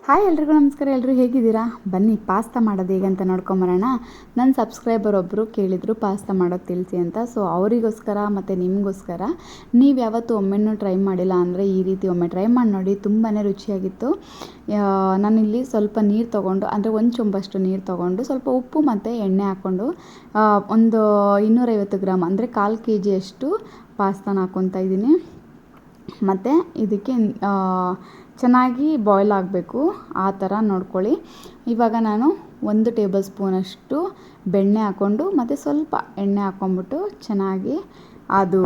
Hi ಎಲ್ರಿಗೂ ನಮಸ್ಕಾರ. ಎಲ್ಲರೂ ಹೇಗಿದ್ದೀರಾ? ಬನ್ನಿ ಪಾಸ್ತಾ ಮಾಡೋದು ಹೇಗೆ ಅಂತ ನೋಡ್ಕೊಂಬರೋಣ. ನನ್ನ ಸಬ್ಸ್ಕ್ರೈಬರ್ ಒಬ್ಬರು ಕೇಳಿದರು ಪಾಸ್ತಾ ಮಾಡೋದು ತಿಳಿಸಿ ಅಂತ. ಸೊ ಅವರಿಗೋಸ್ಕರ ಮತ್ತು ನಿಮಗೋಸ್ಕರ ನೀವು ಯಾವತ್ತೂ ಒಮ್ಮೆನೂ ಟ್ರೈ ಮಾಡಿಲ್ಲ ಅಂದರೆ ಈ ರೀತಿ ಒಮ್ಮೆ ಟ್ರೈ ಮಾಡಿ ನೋಡಿ, ತುಂಬಾ ರುಚಿಯಾಗಿತ್ತು. ನಾನಿಲ್ಲಿ ಸ್ವಲ್ಪ ನೀರು ತೊಗೊಂಡು, ಅಂದರೆ ಒಂದು ಚೊಂಬಷ್ಟು ನೀರು ತೊಗೊಂಡು ಸ್ವಲ್ಪ ಉಪ್ಪು ಮತ್ತು ಎಣ್ಣೆ ಹಾಕ್ಕೊಂಡು ಒಂದು 250 ಗ್ರಾಮ್ ಅಂದರೆ 1/4 kg ಪಾಸ್ತಾನ ಹಾಕ್ಕೊತಾ ಇದ್ದೀನಿ. ಮತ್ತು ಇದಕ್ಕೆ ಚೆನ್ನಾಗಿ ಬಾಯ್ಲ್ ಆಗಬೇಕು, ಆ ಥರ ನೋಡ್ಕೊಳ್ಳಿ. ಇವಾಗ ನಾನು 1 ಟೇಬಲ್ ಸ್ಪೂನಷ್ಟು ಬೆಣ್ಣೆ ಹಾಕ್ಕೊಂಡು ಮತ್ತು ಸ್ವಲ್ಪ ಎಣ್ಣೆ ಹಾಕ್ಕೊಂಬಿಟ್ಟು ಚೆನ್ನಾಗಿ ಅದು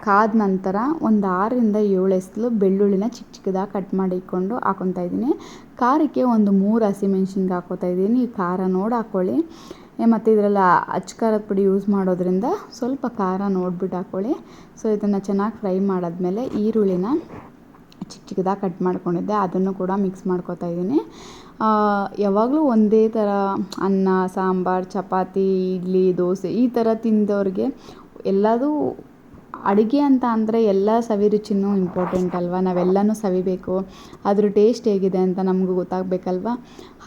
ಕಾದ ನಂತರ ಒಂದು 6ರಿಂದ 7 ಎಸಳು ಬೆಳ್ಳುಳ್ಳಿನ ಚಿಕ್ಕ ಚಿಕ್ಕದಾಗಿ ಕಟ್ ಮಾಡಿ ಇಟ್ಕೊಂಡು ಹಾಕ್ಕೊತಾ ಇದ್ದೀನಿ. ಖಾರಕ್ಕೆ ಒಂದು 3 ಹಸಿಮೆಣ್ಸಿನ್ಕಾಯಿ ಹಾಕ್ಕೊತಾ ಇದ್ದೀನಿ. ಖಾರ ನೋಡಿ ಹಾಕ್ಕೊಳ್ಳಿ. ಮತ್ತು ಇದರಲ್ಲಿ ಅಚ್ಚ ಖಾರದ ಪುಡಿ ಯೂಸ್ ಮಾಡೋದ್ರಿಂದ ಸ್ವಲ್ಪ ಖಾರ ನೋಡಿಬಿಟ್ಟು ಹಾಕ್ಕೊಳ್ಳಿ. ಸೊ ಇದನ್ನು ಚೆನ್ನಾಗಿ ಫ್ರೈ ಮಾಡಾದ್ಮೇಲೆ ಈರುಳ್ಳಿನ ಚಿಕ್ಕ ಚಿಕ್ಕದಾಗಿ ಕಟ್ ಮಾಡ್ಕೊಂಡಿದ್ದೆ, ಅದನ್ನು ಕೂಡ ಮಿಕ್ಸ್ ಮಾಡ್ಕೊತಾ ಇದ್ದೀನಿ. ಯಾವಾಗಲೂ ಒಂದೇ ಥರ ಅನ್ನ, ಸಾಂಬಾರು, ಚಪಾತಿ, ಇಡ್ಲಿ, ದೋಸೆ ಈ ಥರ ತಿಂದವ್ರಿಗೆ ಎಲ್ಲದೂ ಅಡುಗೆ ಅಂತ ಅಂದರೆ ಎಲ್ಲ ಸವಿರುಚಿನೂ ಇಂಪಾರ್ಟೆಂಟ್ ಅಲ್ವಾ. ನಾವೆಲ್ಲನೂ ಸವಿಬೇಕು, ಅದ್ರ ಟೇಸ್ಟ್ ಹೇಗಿದೆ ಅಂತ ನಮಗೂ ಗೊತ್ತಾಗಬೇಕಲ್ವ.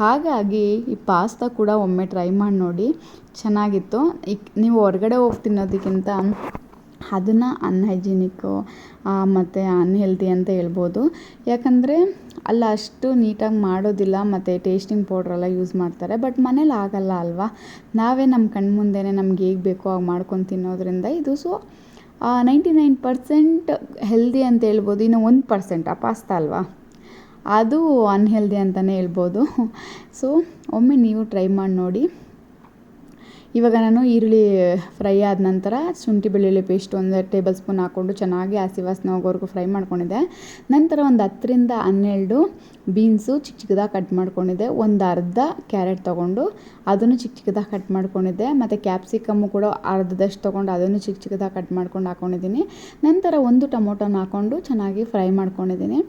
ಹಾಗಾಗಿ ಈ ಪಾಸ್ತಾ ಕೂಡ ಒಮ್ಮೆ ಟ್ರೈ ಮಾಡಿ ನೋಡಿ, ಚೆನ್ನಾಗಿತ್ತು. ನೀವು ಹೊರಗಡೆ ಹೋಗಿ ತಿನ್ನೋದಕ್ಕಿಂತ ಅದನ್ನು ಅನ್ಹೈಜಿನಿಕ್ಕು ಮತ್ತು ಅನ್ಹೆಲ್ದಿ ಅಂತ ಹೇಳ್ಬೋದು. ಯಾಕಂದರೆ ಅಲ್ಲಿ ಅಷ್ಟು ನೀಟಾಗಿ ಮಾಡೋದಿಲ್ಲ ಮತ್ತು ಟೇಸ್ಟಿಂಗ್ ಪೌಡ್ರೆಲ್ಲ ಯೂಸ್ ಮಾಡ್ತಾರೆ. ಬಟ್ ಮನೇಲಿ ಆಗಲ್ಲ ಅಲ್ವಾ. ನಾವೇ ನಮ್ಮ ಕಣ್ಮುಂದೆನೇ ನಮ್ಗೆ ಹೇಗೆ ಬೇಕೋ ಹಾಗೆ ಮಾಡ್ಕೊಂಡು ತಿನ್ನೋದ್ರಿಂದ ಇದು 99% ಹೆಲ್ದಿ ಅಂತ ಹೇಳ್ಬೋದು. ಇನ್ನು 1% ಆ ಪಾಸ್ತಾ ಅಲ್ವಾ, ಅದು ಅನ್ಹೆಲ್ದಿ ಅಂತಲೇ ಹೇಳ್ಬೋದು. ಸೊ ಒಮ್ಮೆ ನೀವು ಟ್ರೈ ಮಾಡಿ ನೋಡಿ. ಇವಾಗ ನಾನು ಈರುಳ್ಳಿ ಫ್ರೈ ಆದ ನಂತರ ಶುಂಠಿ ಬೆಳ್ಳುಳ್ಳಿ ಪೇಸ್ಟ್ 1 ಟೇಬಲ್ ಸ್ಪೂನ್ ಹಾಕ್ಕೊಂಡು ಚೆನ್ನಾಗಿ ಹಸಿ ವಾಸನೆ ಹೋಗೋವರೆಗೂ ಫ್ರೈ ಮಾಡ್ಕೊಂಡಿದ್ದೆ. ನಂತರ ಒಂದು 10ರಿಂದ 12 ಬೀನ್ಸು ಚಿಕ್ಕ ಚಿಕ್ಕದಾಗಿ ಕಟ್ ಮಾಡ್ಕೊಂಡಿದ್ದೆ. ಒಂದು ಅರ್ಧ ಕ್ಯಾರೆಟ್ ತೊಗೊಂಡು ಅದನ್ನು ಚಿಕ್ಕ ಚಿಕ್ಕದಾಗಿ ಕಟ್ ಮಾಡ್ಕೊಂಡಿದ್ದೆ. ಮತ್ತು ಕ್ಯಾಪ್ಸಿಕಮ್ಮು ಕೂಡ ಅರ್ಧದಷ್ಟು ತೊಗೊಂಡು ಅದನ್ನು ಚಿಕ್ಕ ಚಿಕ್ಕದಾಗಿ ಕಟ್ ಮಾಡ್ಕೊಂಡು ಹಾಕ್ಕೊಂಡಿದ್ದೀನಿ. ನಂತರ 1 ಟೊಮೊಟೊನ ಹಾಕ್ಕೊಂಡು ಚೆನ್ನಾಗಿ ಫ್ರೈ ಮಾಡ್ಕೊಂಡಿದ್ದೀನಿ.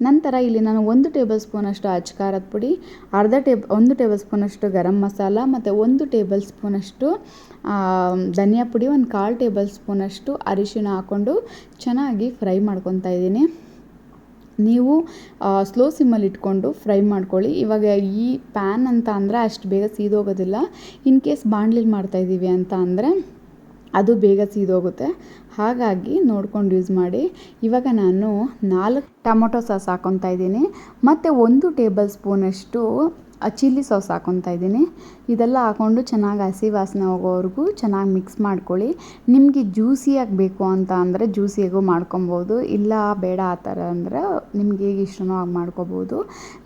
ನಂತರ ಇಲ್ಲಿ ನಾನು 1 ಟೇಬಲ್ ಸ್ಪೂನಷ್ಟು ಅಚ್ಚ ಖಾರದ ಪುಡಿ, 1 ಟೇಬಲ್ ಸ್ಪೂನಷ್ಟು ಗರಂ ಮಸಾಲ ಮತ್ತು 1 ಟೇಬಲ್ ಸ್ಪೂನಷ್ಟು ಧನಿಯಾ ಪುಡಿ, 1/4 ಟೇಬಲ್ ಸ್ಪೂನಷ್ಟು ಅರಿಶಿಣ ಹಾಕ್ಕೊಂಡು ಚೆನ್ನಾಗಿ ಫ್ರೈ ಮಾಡ್ಕೊತಾ ಇದ್ದೀನಿ. ನೀವು ಸ್ಲೋ ಸಿಮ್ಮಲ್ಲಿ ಇಟ್ಕೊಂಡು ಫ್ರೈ ಮಾಡ್ಕೊಳ್ಳಿ. ಇವಾಗ ಈ ಪ್ಯಾನ್ ಅಂತ ಅಂದರೆ ಅಷ್ಟು ಬೇಗ ಸೀದೋಗೋದಿಲ್ಲ. ಇನ್ ಕೇಸ್ ಬಾಣಲಿಲಿ ಮಾಡ್ತಾಯಿದ್ದೀವಿ ಅಂತ ಅಂದರೆ ಅದು ಬೇಗ ಸೀದೋಗುತ್ತೆ. ಹಾಗಾಗಿ ನೋಡ್ಕೊಂಡು ಯೂಸ್ ಮಾಡಿ. ಇವಾಗ ನಾನು 4 ಟೊಮೊಟೊ ಸಾಸ್ ಹಾಕ್ಕೊತಾ ಇದ್ದೀನಿ ಮತ್ತು 1 ಟೇಬಲ್ ಸ್ಪೂನಷ್ಟು ಚಿಲ್ಲಿ ಸಾಸ್ ಹಾಕ್ಕೊತಾ ಇದ್ದೀನಿ. ಇದೆಲ್ಲ ಹಾಕ್ಕೊಂಡು ಚೆನ್ನಾಗಿ ಹಸಿ ವಾಸನೆ ಹೋಗೋವರೆಗೂ ಚೆನ್ನಾಗಿ ಮಿಕ್ಸ್ ಮಾಡ್ಕೊಳ್ಳಿ. ನಿಮಗೆ ಜ್ಯೂಸಿಯಾಗಿ ಬೇಕು ಅಂತ ಅಂದರೆ ಜ್ಯೂಸಿಯಾಗೂ ಮಾಡ್ಕೊಬೋದು, ಇಲ್ಲ ಬೇಡ ಆ ಥರ ಅಂದರೆ ನಿಮ್ಗೆ ಹೇಗೆ ಇಷ್ಟನೋ ಹಾಗೆ ಮಾಡ್ಕೊಬೋದು.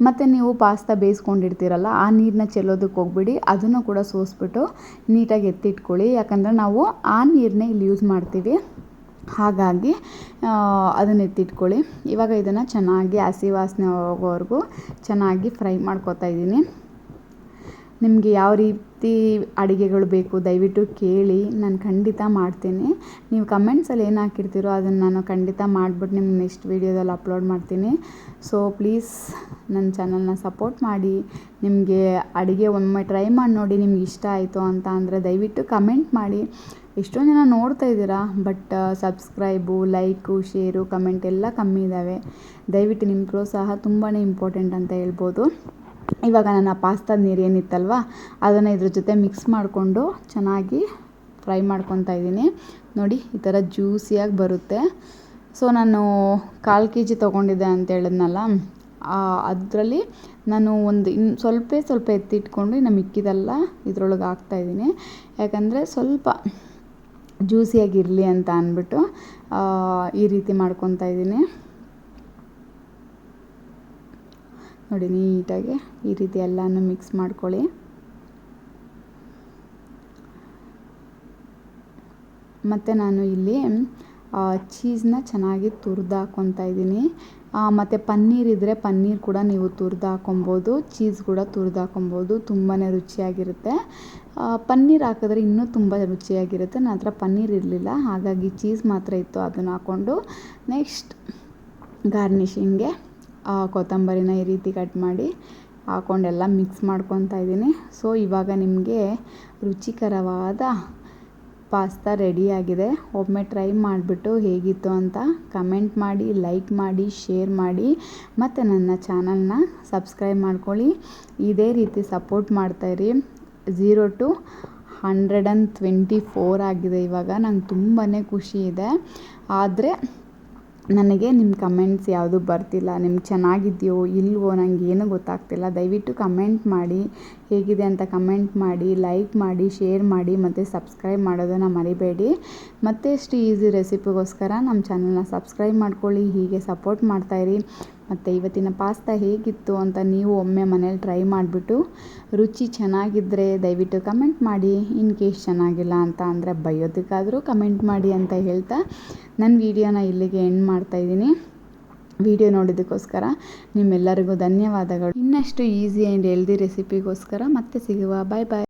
ಮತ್ತು ನೀವು ಪಾಸ್ತಾ ಬೇಯಿಸ್ಕೊಂಡಿರ್ತೀರಲ್ಲ, ಆ ನೀರನ್ನ ಚೆಲ್ಲೋದಕ್ಕೆ ಹೋಗ್ಬಿಡಿ, ಅದನ್ನು ಕೂಡ ಸೋಸ್ಬಿಟ್ಟು ನೀಟಾಗಿ ಎತ್ತಿಟ್ಕೊಳ್ಳಿ. ಯಾಕಂದರೆ ನಾವು ಆ ನೀರನ್ನೇ ಇಲ್ಲಿ ಯೂಸ್ ಮಾಡ್ತೀವಿ. ಹಾಗಾಗಿ ಅದನ್ನು ಎತ್ತಿಟ್ಕೊಳ್ಳಿ. ಇವಾಗ ಇದನ್ನು ಚೆನ್ನಾಗಿ ಹಸಿ ವಾಸನೆ ಹೋಗೋವರೆಗೂ ಚೆನ್ನಾಗಿ ಫ್ರೈ ಮಾಡ್ಕೊತಾ ಇದ್ದೀನಿ. ನಿಮಗೆ ಯಾವ ರೀತಿ ಅಡುಗೆಗಳು ಬೇಕು ದಯವಿಟ್ಟು ಕೇಳಿ, ನಾನು ಖಂಡಿತ ಮಾಡ್ತೀನಿ. ನೀವು ಕಮೆಂಟ್ಸಲ್ಲಿ ಏನು ಹಾಕಿರ್ತೀರೋ ಅದನ್ನು ನಾನು ಖಂಡಿತ ಮಾಡಿಬಿಟ್ಟು ನಿಮ್ಗೆ ನೆಕ್ಸ್ಟ್ ವೀಡಿಯೋದಲ್ಲಿ ಅಪ್ಲೋಡ್ ಮಾಡ್ತೀನಿ. ಸೊ ಪ್ಲೀಸ್ ನನ್ನ ಚಾನಲ್ನ ಸಪೋರ್ಟ್ ಮಾಡಿ. ನಿಮಗೆ ಅಡುಗೆ ಒಮ್ಮೆ ಟ್ರೈ ಮಾಡಿ ನೋಡಿ, ನಿಮ್ಗೆ ಇಷ್ಟ ಆಯಿತು ಅಂತ ಅಂದರೆ ದಯವಿಟ್ಟು ಕಮೆಂಟ್ ಮಾಡಿ. ಎಷ್ಟೊಂದು ಜನ ನೋಡ್ತಾ ಇದ್ದೀರಾ, but subscribe, like, share, comment ಎಲ್ಲ ಕಮ್ಮಿ ಇದ್ದಾವೆ. ದಯವಿಟ್ಟು ನಿಮ್ಮ ಪ್ರೋತ್ಸಾಹ ತುಂಬಾ ಇಂಪಾರ್ಟೆಂಟ್ ಅಂತ ಹೇಳ್ಬೋದು. ಇವಾಗ ನನ್ನ ಪಾಸ್ತಾದ ನೀರು ಏನಿತ್ತಲ್ವ ಅದನ್ನು ಇದ್ರ ಜೊತೆ ಮಿಕ್ಸ್ ಮಾಡಿಕೊಂಡು ಚೆನ್ನಾಗಿ ಫ್ರೈ ಮಾಡ್ಕೊತಾ ಇದ್ದೀನಿ. ನೋಡಿ ಈ ಥರ ಜ್ಯೂಸಿಯಾಗಿ ಬರುತ್ತೆ. ಸೊ ನಾನು 1/4 kg ತೊಗೊಂಡಿದ್ದೆ ಅಂತ ಹೇಳಿದ್ನಲ್ಲ, ಅದರಲ್ಲಿ ನಾನು ಇನ್ನು ಸ್ವಲ್ಪ ಎತ್ತಿಟ್ಕೊಂಡು ಇನ್ನು ಮಿಕ್ಕಿದೆಲ್ಲ ಇದ್ರೊಳಗೆ ಹಾಕ್ತಾಯಿದ್ದೀನಿ. ಯಾಕಂದರೆ ಸ್ವಲ್ಪ ಜ್ಯೂಸಿಯಾಗಿರಲಿ ಅಂತ ಅಂದ್ಬಿಟ್ಟು ಈ ರೀತಿ ಮಾಡ್ಕೊತಾ ಇದ್ದೀನಿ. ನೋಡಿ ನೀಟಾಗಿ ಈ ರೀತಿ ಎಲ್ಲನೂ ಮಿಕ್ಸ್ ಮಾಡ್ಕೊಳ್ಳಿ. ಮತ್ತು ನಾನು ಇಲ್ಲಿ ಚೀಸ್ನ ಚೆನ್ನಾಗಿ ತುರಿದು ಹಾಕ್ಕೊತಾ ಇದ್ದೀನಿ. ಮತ್ತು ಪನ್ನೀರ್ ಇದ್ದರೆ ಪನ್ನೀರ್ ಕೂಡ ನೀವು ತುರಿದು ಹಾಕ್ಕೊಬೋದು, ಚೀಸ್ ಕೂಡ ತುರಿದು ಹಾಕ್ಕೊಬೋದು, ತುಂಬಾ ರುಚಿಯಾಗಿರುತ್ತೆ. ಪನ್ನೀರ್ ಹಾಕಿದ್ರೆ ಇನ್ನೂ ತುಂಬ ರುಚಿಯಾಗಿರುತ್ತೆ. ನನ್ನ ಹತ್ರ ಪನ್ನೀರ್ ಇರಲಿಲ್ಲ, ಹಾಗಾಗಿ ಚೀಸ್ ಮಾತ್ರ ಇತ್ತು, ಅದನ್ನು ಹಾಕ್ಕೊಂಡು ನೆಕ್ಸ್ಟ್ ಗಾರ್ನಿಷಿಂಗ್ಗೆ ಕೊತ್ತಂಬರಿನ ಈ ರೀತಿ ಕಟ್ ಮಾಡಿ ಹಾಕ್ಕೊಂಡೆಲ್ಲ ಮಿಕ್ಸ್ ಮಾಡ್ಕೊತಾ ಇದ್ದೀನಿ. ಸೊ ಇವಾಗ ನಿಮಗೆ ರುಚಿಕರವಾದ ಪಾಸ್ತಾ ರೆಡಿಯಾಗಿದೆ. ಒಮ್ಮೆ ಟ್ರೈ ಮಾಡಿಬಿಟ್ಟು ಹೇಗಿತ್ತು ಅಂತ ಕಮೆಂಟ್ ಮಾಡಿ, ಲೈಕ್ ಮಾಡಿ, ಶೇರ್ ಮಾಡಿ ಮತ್ತು ನನ್ನ ಚಾನಲ್ನ ಸಬ್ಸ್ಕ್ರೈಬ್ ಮಾಡ್ಕೊಳ್ಳಿ. ಇದೇ ರೀತಿ ಸಪೋರ್ಟ್ ಮಾಡ್ತಾಯಿರಿ. 0 to 124 ಆಗಿದೆ ಇವಾಗ. ನಂಗೆ ತುಂಬಾ ಖುಷಿ ಇದೆ. ಆದರೆ ನನಗೆ ನಿಮ್ಮ ಕಮೆಂಟ್ಸ್ ಯಾವುದೂ ಬರ್ತಿಲ್ಲ. ನಿಮ್ಗೆ ಚೆನ್ನಾಗಿದೆಯೋ ಇಲ್ವೋ ನನಗೆ ಏನೂ ಗೊತ್ತಾಗ್ತಿಲ್ಲ. ದಯವಿಟ್ಟು ಕಮೆಂಟ್ ಮಾಡಿ, ಹೇಗಿದೆ ಅಂತ ಕಮೆಂಟ್ ಮಾಡಿ, ಲೈಕ್ ಮಾಡಿ, ಶೇರ್ ಮಾಡಿ ಮತ್ತು ಸಬ್ಸ್ಕ್ರೈಬ್ ಮಾಡೋದನ್ನು ಮರಿಬೇಡಿ. ಮತ್ತೆಷ್ಟು ಈಸಿ ರೆಸಿಪಿಗೋಸ್ಕರ ನಮ್ಮ ಚಾನಲ್ನ ಸಬ್ಸ್ಕ್ರೈಬ್ ಮಾಡ್ಕೊಳ್ಳಿ. ಹೀಗೆ ಸಪೋರ್ಟ್ ಮಾಡ್ತಾಯಿರಿ. ಮತ್ತು ಇವತ್ತಿನ ಪಾಸ್ತಾ ಹೇಗಿತ್ತು ಅಂತ ನೀವು ಒಮ್ಮೆ ಮನೇಲಿ ಟ್ರೈ ಮಾಡಿಬಿಟ್ಟು ರುಚಿ ಚೆನ್ನಾಗಿದ್ದರೆ ದಯವಿಟ್ಟು ಕಮೆಂಟ್ ಮಾಡಿ. ಇನ್ ಕೇಸ್ ಚೆನ್ನಾಗಿಲ್ಲ ಅಂತ ಅಂದರೆ ಬೈಯೋದಕ್ಕಾದರೂ ಕಮೆಂಟ್ ಮಾಡಿ ಅಂತ ಹೇಳ್ತಾ ನನ್ನ ವಿಡಿಯೋನ ಇಲ್ಲಿಗೆ ಎಂಡ್ ಮಾಡ್ತಾಯಿದ್ದೀನಿ. ವಿಡಿಯೋ ನೋಡೋದಕ್ಕೋಸ್ಕರ ನಿಮ್ಮೆಲ್ಲರಿಗೂ ಧನ್ಯವಾದಗಳು. ಇನ್ನಷ್ಟು ಈಸಿ ಆ್ಯಂಡ್ ಹೆಲ್ದಿ ರೆಸಿಪಿಗೋಸ್ಕರ ಮತ್ತೆ ಸಿಗುವ. ಬಾಯ್ ಬಾಯ್.